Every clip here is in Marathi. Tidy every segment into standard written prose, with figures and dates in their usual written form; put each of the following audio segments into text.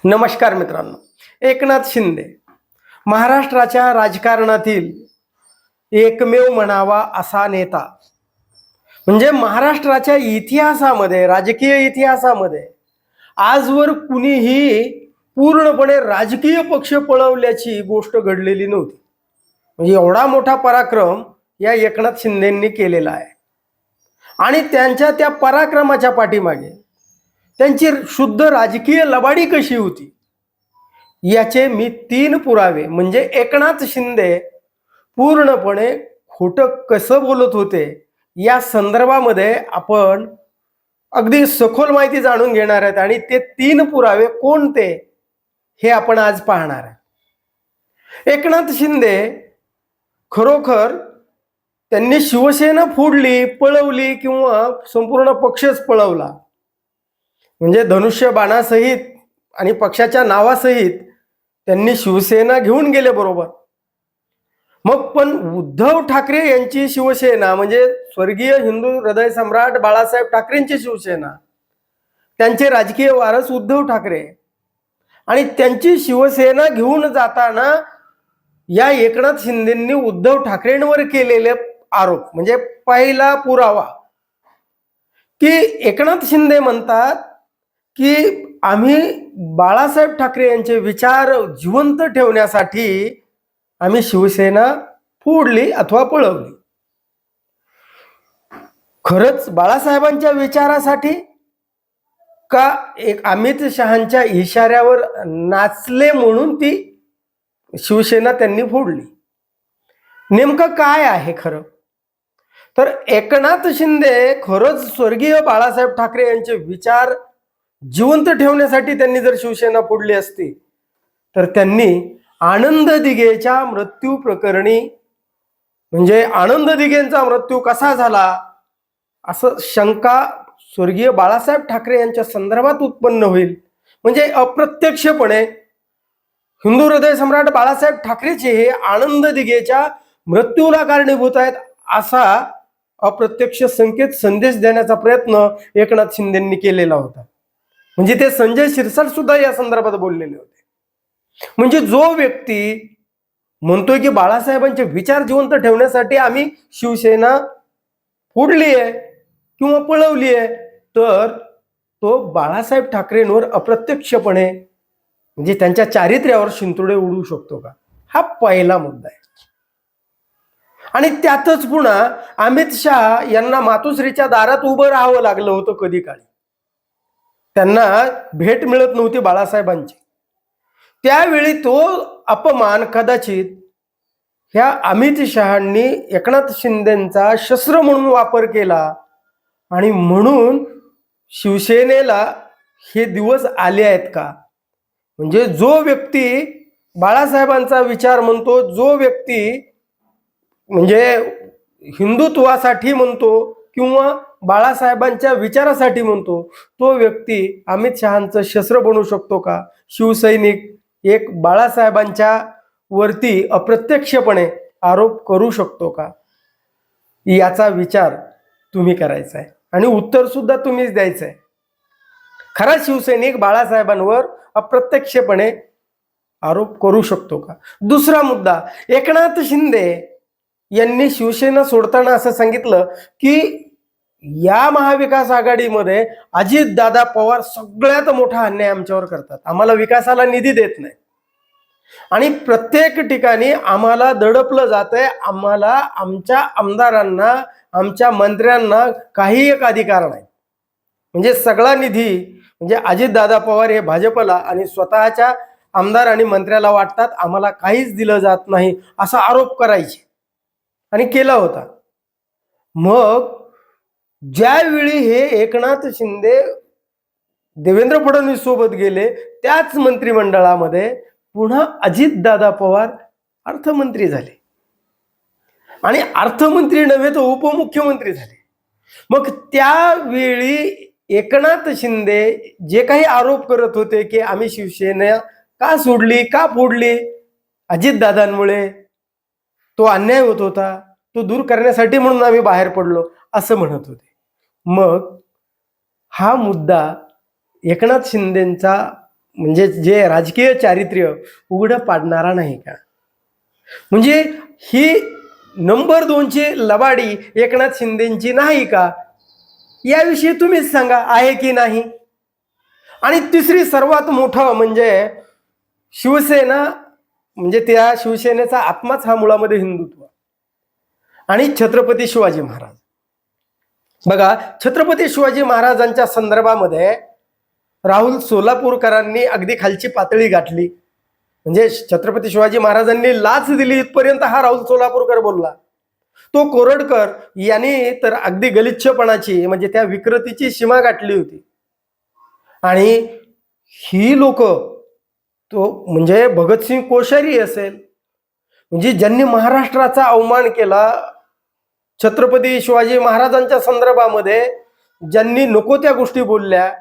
नमस्कार मित्रांनो. एकनाथ शिंदे महाराष्ट्राच्या राजकारणातील एकमेव म्हणावा असा नेता. म्हणजे महाराष्ट्राच्या इतिहासामध्ये, राजकीय इतिहासामध्ये आजवर कुणीही पूर्णपणे राजकीय पक्ष पळवल्याची गोष्ट घडलेली नव्हती. म्हणजे एवढा मोठा पराक्रम या एकनाथ शिंदेंनी केलेला आहे. आणि त्यांच्या त्या पराक्रमाच्या पाठीमागे त्यांची शुद्ध राजकीय लबाडी कशी होती याचे मी 3 पुरावे, म्हणजे एकनाथ शिंदे पूर्णपणे खोटं कसं बोलत होते या संदर्भामध्ये आपण अगदी सखोल माहिती जाणून घेणार आहेत. आणि ते 3 पुरावे कोणते हे आपण आज पाहणार आहे. एकनाथ शिंदे खरोखर त्यांनी शिवसेना फोडली, पळवली किंवा संपूर्ण पक्षच पळवला, म्हणजे धनुष्य बाणासहित आणि पक्षाच्या नावासहित त्यांनी शिवसेना घेऊन गेले, बरोबर. मग पण उद्धव ठाकरे यांची शिवसेना, म्हणजे स्वर्गीय हिंदू हृदय सम्राट बाळासाहेब ठाकरेंची शिवसेना, त्यांचे राजकीय वारस उद्धव ठाकरे, आणि त्यांची शिवसेना घेऊन जाताना या एकनाथ शिंदेंनी उद्धव ठाकरेंवर केलेले आरोप, म्हणजे पहिला पुरावा की एकनाथ शिंदे म्हणतात की आम्ही बाळासाहेब ठाकरे यांचे विचार जिवंत ठेवण्यासाठी आम्ही शिवसेना फोडली अथवा पळवली. खरंच बाळासाहेबांच्या विचारासाठी का एक अमित शहांच्या इशाऱ्यावर नाचले म्हणून ती शिवसेना त्यांनी फोडली? नेमकं काय आहे खरं? तर एकनाथ शिंदे खरंच स्वर्गीय बाळासाहेब ठाकरे यांचे विचार जिवंत ठेवण्यासाठी त्यांनी जर शिवसेना फोडली असती तर त्यांनी आनंद दिघेच्या मृत्यू प्रकरणी, म्हणजे आनंद दिघेंचा मृत्यू कसा झाला असं शंका स्वर्गीय बाळासाहेब ठाकरे यांच्या संदर्भात उत्पन्न होईल. म्हणजे अप्रत्यक्षपणे हिंदू हृदय सम्राट बाळासाहेब ठाकरेचे हे आनंद दिघेच्या मृत्यूला कारणीभूत आहेत असा अप्रत्यक्ष संदेश देण्याचा प्रयत्न एकनाथ शिंदेंनी केलेला होता. म्हणजे ते संजय शिरसाट सुद्धा या संदर्भात बोललेले होते. म्हणजे जो व्यक्ती म्हणतोय की बाळासाहेबांचे विचार जिवंत ठेवण्यासाठी आम्ही शिवसेना फोडली आहे किंवा पळवली आहे, तर तो बाळासाहेब ठाकरेंवर अप्रत्यक्षपणे म्हणजे त्यांच्या चारित्र्यावर शिंतोडे उडवू शकतो का? हा पहिला मुद्दा आहे. आणि त्यातच पुन्हा अमित शहा यांना मातोश्रीच्या दारात उभं राहावं लागलं होतं कधी काळी. त्यांना भेट मिळत नव्हती बाळासाहेबांची. त्यावेळी तो अपमान कदाचित ह्या अमित शहांनी एकनाथ शिंदेंचा शस्त्र म्हणून वापर केला आणि म्हणून शिवसेनेला हे दिवस आले आहेत का? म्हणजे जो व्यक्ती बाळासाहेबांचा विचार म्हणतो, जो व्यक्ती म्हणजे हिंदुत्वासाठी म्हणतो किंवा बाळासाहेबांच्या विचारासाठी म्हणतो, तो व्यक्ती अमित शहांचं शस्त्र बनू शकतो का? शिवसैनिक एक बाळासाहेबांच्या वरती अप्रत्यक्षपणे आरोप करू शकतो का? याचा विचार तुम्ही करायचा आहे आणि उत्तर सुद्धा तुम्हीच द्यायचं आहे. खरा शिवसैनिक बाळासाहेबांवर अप्रत्यक्षपणे आरोप करू शकतो का? दुसरा मुद्दा, एकनाथ शिंदे यांनी शिवसेना सोडताना असं सांगितलं की या महाविकास आघाडीमध्ये अजितदादा पवार सगळ्यात मोठा अन्याय आमच्यावर करतात, आम्हाला विकासाला निधी देत नाही आणि प्रत्येक ठिकाणी आम्हाला दडपलं जातंय, आम्हाला आमच्या आमदारांना आमच्या मंत्र्यांना काही एक अधिकार नाही. म्हणजे सगळा निधी म्हणजे अजितदादा पवार हे भाजपला आणि स्वतःच्या आमदार आणि मंत्र्याला वाटतात, आम्हाला काहीच दिलं जात नाही असा आरोप करायचे आणि केला होता. मग ज्यावेळी हे एकनाथ शिंदे देवेंद्र फडणवीस सोबत गेले त्याच मंत्रिमंडळामध्ये पुन्हा अजितदादा पवार अर्थमंत्री झाले आणि अर्थमंत्री नव्हे तर उपमुख्यमंत्री झाले. मग त्यावेळी एकनाथ शिंदे जे काही आरोप करत होते की आम्ही शिवसेना का सोडली, का फोडली, अजितदादांमुळे तो अन्याय होत होता, तो दूर करण्यासाठी म्हणून आम्ही बाहेर पडलो असं म्हणत होते. मग हा मुद्दा एकनाथ शिंदेंचा म्हणजे जे राजकीय चारित्र्य उघडं पाडणारा नाही का? म्हणजे ही नंबर 2ची लबाडी एकनाथ शिंदेची नाही का? याविषयी तुम्हीच सांगा, आहे की नाही? आणि तिसरी सर्वात मोठं म्हणजे शिवसेना, म्हणजे त्या शिवसेनेचा आत्माच हा मुळामध्ये हिंदुत्व आणि छत्रपती शिवाजी महाराज. बघा, छत्रपती शिवाजी महाराजांच्या संदर्भामध्ये राहुल सोलापूरकरांनी अगदी खालची पातळी गाठली. म्हणजे छत्रपती शिवाजी महाराजांनी लाच दिली इथपर्यंत हा राहुल सोलापूरकर बोलला. तो कोरडकर यांनी तर अगदी गलिच्छपणाची, म्हणजे त्या विकृतीची सीमा गाठली होती. आणि ही लोक, तो म्हणजे भगतसिंग कोश्यारी असेल, म्हणजे ज्यांनी महाराष्ट्राचा अवमान केला, छत्रपती शिवाजी महाराजांच्या संदर्भामध्ये ज्यांनी नको त्या गोष्टी बोलल्या,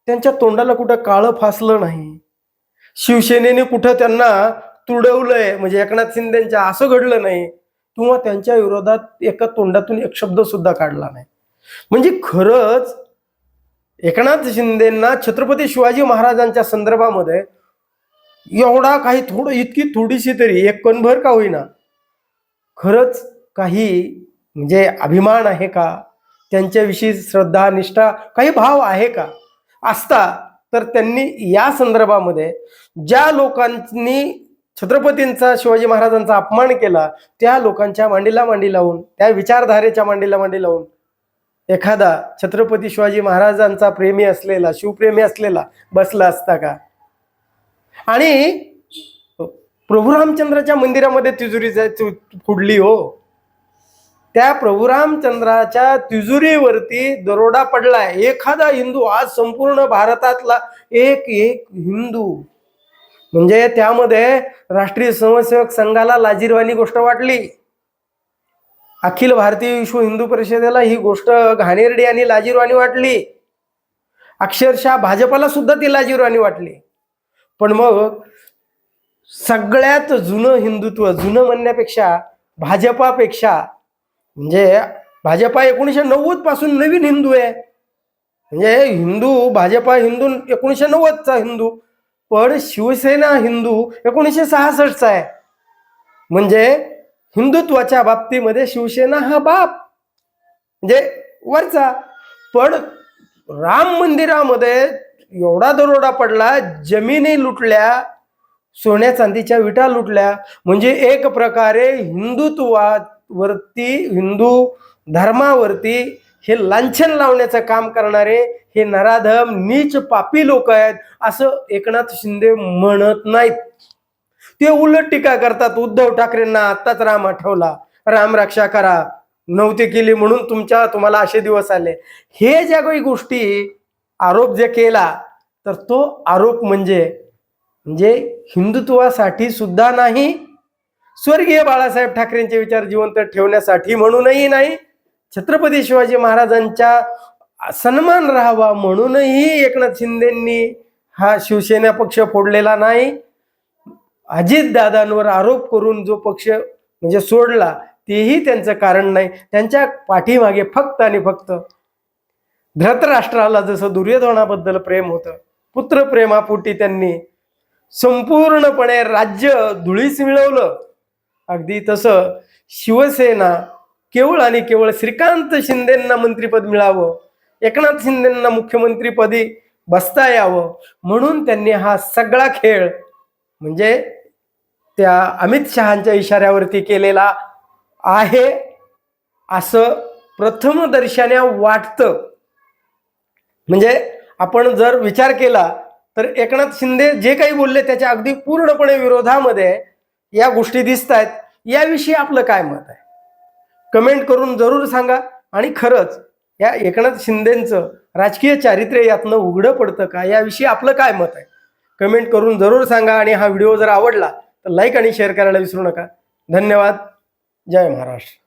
त्यांच्या तोंडाला कुठं काळं फासलं नाही. शिवसेनेने कुठं त्यांना तुडवलंय, म्हणजे एकनाथ शिंदेच्या असं घडलं नाही, किंवा त्यांच्या विरोधात एका तोंडातून एक शब्द सुद्धा काढला नाही. म्हणजे खरंच एकनाथ शिंदेंना छत्रपती शिवाजी महाराजांच्या संदर्भामध्ये एवढा काही इतकी थोडीशी तरी एक कणभर का होईना खरंच काही म्हणजे अभिमान आहे का? त्यांच्याविषयी श्रद्धा, निष्ठा, काही भाव आहे का? असता तर त्यांनी या संदर्भामध्ये ज्या लोकांनी छत्रपतींचा, शिवाजी महाराजांचा अपमान केला, त्या लोकांच्या मांडीला मांडी लावून, त्या विचारधारेच्या मांडीला मांडी लावून एखादा छत्रपती शिवाजी महाराजांचा प्रेमी असलेला, शिवप्रेमी असलेला बसला असता का? आणि प्रभू रामचंद्राच्या मंदिरामध्ये तिजोरी फोडली हो. त्या प्रभू रामचंद्राच्या तिजोरीवरती दरोडा पडलाय. एखादा हिंदू, आज संपूर्ण भारतातला एक हिंदू, म्हणजे त्यामध्ये राष्ट्रीय स्वयंसेवक संघाला लाजिरवाणी गोष्ट वाटली, अखिल भारतीय विश्व हिंदू परिषदेला ही गोष्ट घाणेरडी आणि लाजिरवाणी वाटली, अक्षरशः भाजपाला सुद्धा ती लाजिरवाणी वाटली. पण मग सगळ्यात जुनं हिंदुत्व, जुनं म्हणण्यापेक्षा भाजपापेक्षा, म्हणजे भाजपा 1990 पासून नवीन हिंदू आहे. म्हणजे हिंदू, भाजपा हिंदू 1990चा हिंदू, पण शिवसेना हिंदू 1966चा आहे. म्हणजे हिंदुत्वाच्या बाबतीमध्ये शिवसेना हा बाप, म्हणजे वरचा. पण राम मंदिरामध्ये एवढा दरोडा पडला, जमिनी लुटल्या, सोन्या चांदीच्या विटा लुटल्या. म्हणजे एक प्रकारे हिंदुत्वावरती, हिंदू धर्मावरती हे लांछन लावण्याचं काम करणारे हे नराधम, नीच, पापी लोक आहेत असं एकनाथ शिंदे म्हणत नाहीत. ते उलट टीका करतात. उद्धव ठाकरेंना आत्ताच राम आठवला, राम रक्षा करा, नव्हती केली म्हणून तुम्हाला असे दिवस आले. हे ज्या काही गोष्टी आरोप जे केला, तर तो आरोप म्हणजे हिंदुत्वासाठी सुद्धा नाही, स्वर्गीय बाळासाहेब ठाकरेंचे विचार जिवंत ठेवण्यासाठी म्हणूनही नाही, छत्रपती शिवाजी महाराजांचा सन्मान राहावा म्हणूनही एकनाथ शिंदेंनी हा शिवसेना पक्ष फोडलेला नाही. अजितदादांवर आरोप करून जो पक्ष म्हणजे सोडला, तेही त्यांचं कारण नाही. त्यांच्या पाठीमागे फक्त आणि फक्त धृतराष्ट्राला जसं दुर्योधनाबद्दल प्रेम होतं, पुत्रप्रेमापोटी त्यांनी संपूर्णपणे राज्य धुळीस मिळवलं, अगदी तसं शिवसेना केवळ आणि केवळ श्रीकांत शिंदेंना मंत्रिपद मिळावं, एकनाथ शिंदेंना मुख्यमंत्रीपदी बसता यावं म्हणून त्यांनी हा सगळा खेळ म्हणजे त्या अमित शहांच्या इशाऱ्यावरती केलेला आहे असं प्रथमदर्शन्या वाटतं. म्हणजे आपण जर विचार केला तर एकनाथ शिंदे जे काही बोलले त्याच्या अगदी पूर्णपणे विरोधामध्ये या गोष्टी दिसत आहेत. याविषयी आपलं काय मत आहे? कमेंट करून जरूर सांगा. आणि खरंच या एकनाथ शिंदेंचं राजकीय चारित्र्य यातनं उघडं पडतं का, याविषयी आपलं काय मत आहे? कमेंट करून जरूर सांगा. आणि हा व्हिडिओ जर आवडला तर लाईक आणि शेअर करायला विसरू नका. धन्यवाद. जय महाराष्ट्र.